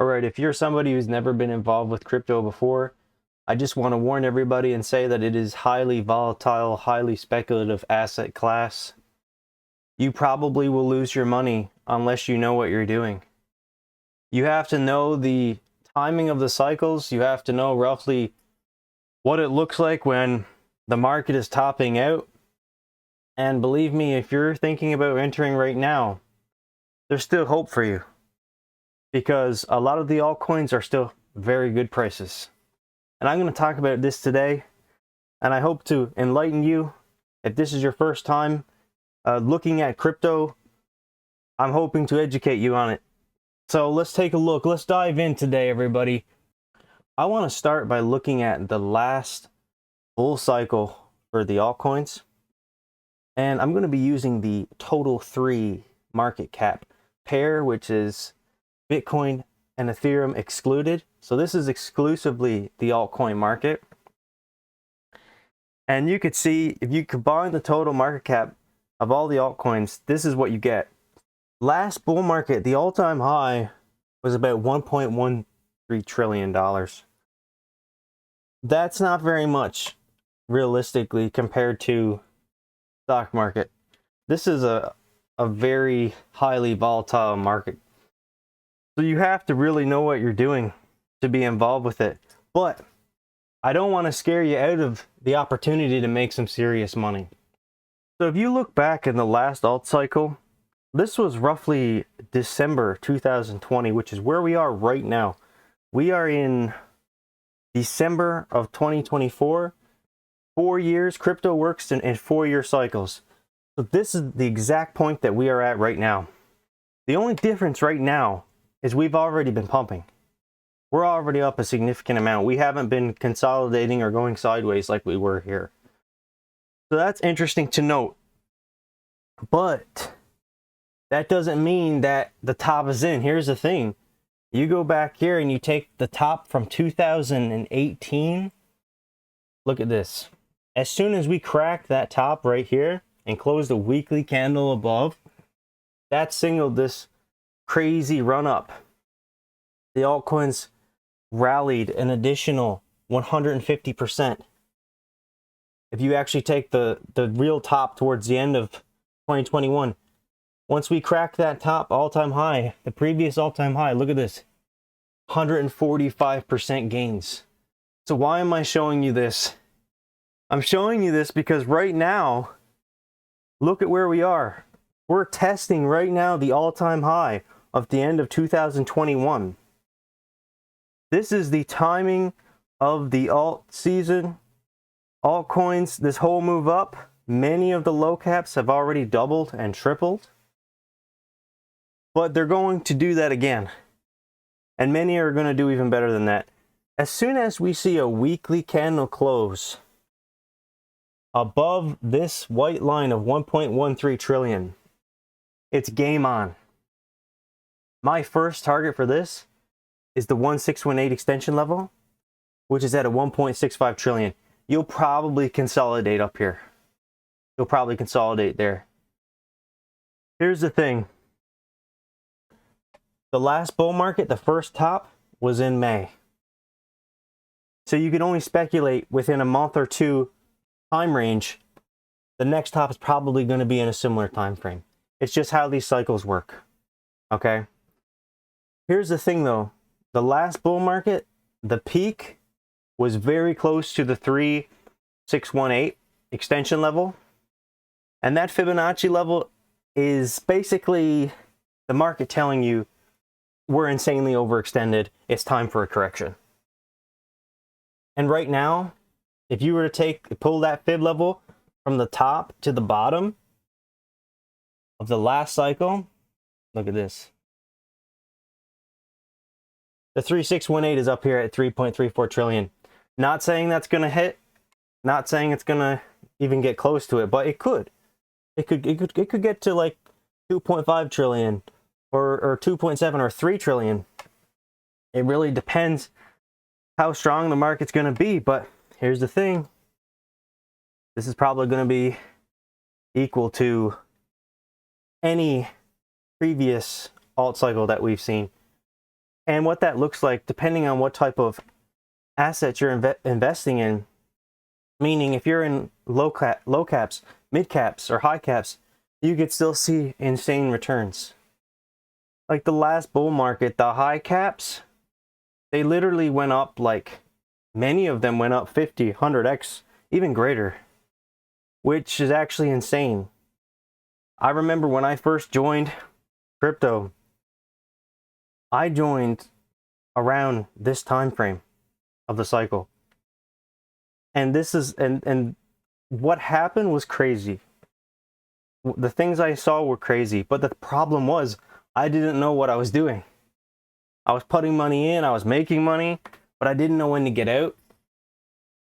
All right, if you're somebody who's never been involved with crypto before, I just want to warn everybody and say that it is highly volatile, highly speculative asset class. You probably will lose your money unless you know what you're doing. You have to know the timing of the cycles. You have to know roughly what it looks like when the market is topping out. And believe me, if you're thinking about entering right now, there's still hope for you because a lot of the altcoins are still very good prices. And I'm going to talk about this today, and I hope to enlighten you. If this is your first time looking at crypto, I'm hoping to educate you on it. So let's take a look. Let's dive in today, everybody. I want to start by looking at the last bull cycle for the altcoins. And I'm going to be using the total 3 market cap pair, which is Bitcoin and Ethereum excluded. So this is exclusively the altcoin market. And you could see, if you combine the total market cap of all the altcoins, this is what you get. Last bull market, the all-time high was about $1.13 trillion. That's not very much, realistically, compared to stock market. This is a very highly volatile market. So you have to really know what you're doing to be involved with it. But I don't want to scare you out of the opportunity to make some serious money. So if you look back in the last alt cycle, this was roughly December 2020, which is where we are right now. We are in December of 2024. 4 years. Crypto works in 4-year cycles. So this is the exact point that we are at right now. The only difference right now is we've already been pumping. We're already up a significant amount. We haven't been consolidating or going sideways like we were here. So that's interesting to note. But that doesn't mean that the top is in. Here's the thing. You go back here and you take the top from 2018. Look at this. As soon as we crack that top right here and close the weekly candle above, that signaled this crazy run up. The altcoins rallied an additional 150%. If you actually take the real top towards the end of 2021, once we crack that top all-time high, the previous all-time high, look at this, 145% gains. So why am I showing you this? I'm showing you this because right now, look at where we are. We're testing right now the all-time high of the end of 2021. This is the timing of the alt season. Altcoins, this whole move up, many of the low caps have already doubled and tripled. But they're going to do that again. And many are going to do even better than that. As soon as we see a weekly candle close above this white line of 1.13 trillion, it's game on. My first target for this is the 1618 extension level, which is at a 1.65 trillion. You'll probably consolidate up here. You'll probably consolidate there. Here's the thing. The last bull market, the first top, was in May. So you can only speculate within a month or two time range. The next top is probably going to be in a similar time frame. It's just how these cycles work. Okay? Here's the thing though. The last bull market, the peak was very close to the 3618 extension level. And that Fibonacci level is basically the market telling you we're insanely overextended. It's time for a correction. And right now, if you were to pull that fib level from the top to the bottom of the last cycle, look at this. The 3618 is up here at 3.34 trillion. Not saying that's going to hit. Not saying it's going to even get close to it, but it could. It could get to like 2.5 trillion or 2.7 or 3 trillion. It really depends how strong the market's going to be, but here's the thing. This is probably going to be equal to any previous alt cycle that we've seen. And what that looks like, depending on what type of assets you're investing in, meaning if you're in low caps, mid caps, or high caps, you could still see insane returns. Like the last bull market, the high caps, they literally went up, like many of them went up 50, 100x, even greater, which is actually insane. I remember when I first joined crypto, I joined around this time frame of the cycle. And this is, and what happened was crazy. The things I saw were crazy, but the problem was I didn't know what I was doing. I was putting money in, I was making money, but I didn't know when to get out.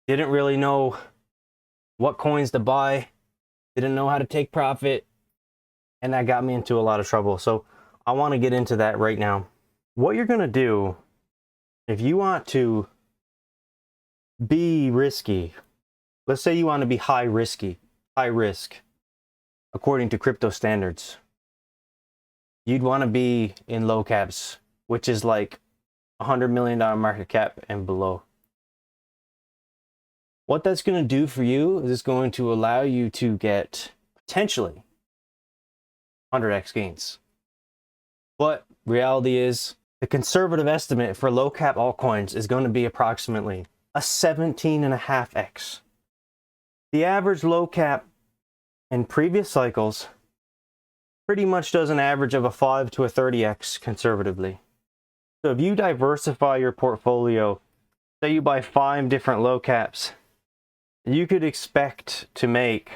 Didn't really know what coins to buy. Didn't know how to take profit. And that got me into a lot of trouble. So I want to get into that right now. What you're going to do, if you want to be risky, let's say you want to be high risk, according to crypto standards, you'd want to be in low caps, which is like $100 million market cap and below. What that's going to do for you is it's going to allow you to get potentially 100x gains. But reality is, the conservative estimate for low cap altcoins is going to be approximately a 17.5x. The average low cap in previous cycles pretty much does an average of a 5 to a 30x conservatively. So if you diversify your portfolio, say you buy 5 different low caps, you could expect to make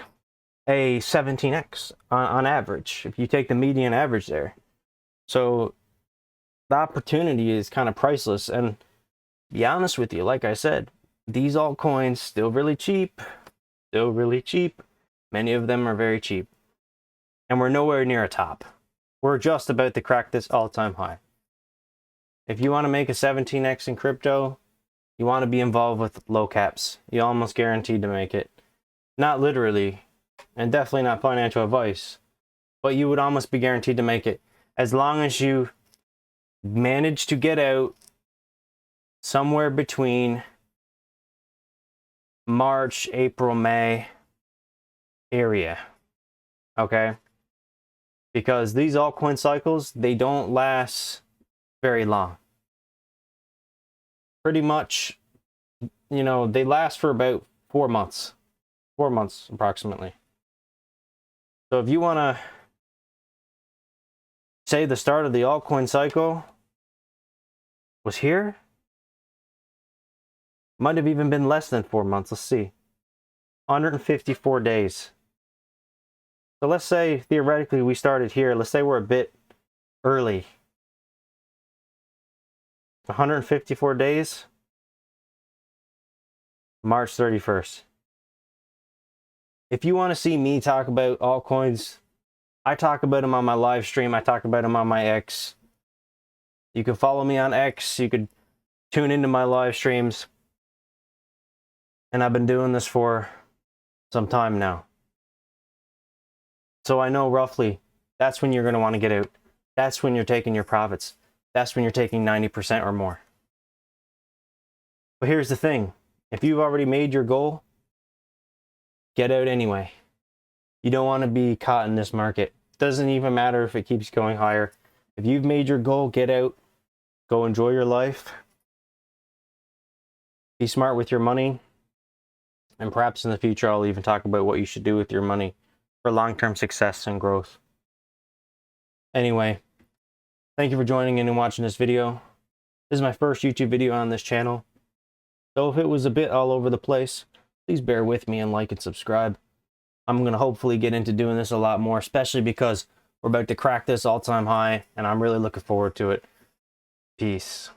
a 17x on average if you take the median average there. So the opportunity is kind of priceless. And to be honest with you, like I said, these altcoins still really cheap. Many of them are very cheap. And we're nowhere near a top. We're just about to crack this all-time high. If you want to make a 17x in crypto, you want to be involved with low caps. You're almost guaranteed to make it. Not literally, and definitely not financial advice, but you would almost be guaranteed to make it as long as you manage to get out somewhere between March, April, May area. Okay? Because these altcoin cycles, they don't last very long. Pretty much, you know, they last for about 4 months. 4 months approximately. So if you want to say the start of the altcoin cycle was here, might have even been less than 4 months. Let's see. 154 days. So let's say theoretically we started here. Let's say we're a bit early. 154 days. March 31st. If you want to see me talk about altcoins, I talk about them on my live stream. I talk about them on my X. You can follow me on X. You could tune into my live streams. And I've been doing this for some time now. So I know roughly that's when you're going to want to get out. That's when you're taking your profits. That's when you're taking 90% or more. But here's the thing. If you've already made your goal, get out anyway. You don't want to be caught in this market. Doesn't even matter if it keeps going higher. If you've made your goal, get out. Go enjoy your life. Be smart with your money. And perhaps in the future, I'll even talk about what you should do with your money for long-term success and growth. Anyway, thank you for joining in and watching this video. This is my first YouTube video on this channel. So if it was a bit all over the place, please bear with me and like and subscribe. I'm going to hopefully get into doing this a lot more, especially because we're about to crack this all-time high, and I'm really looking forward to it. Peace.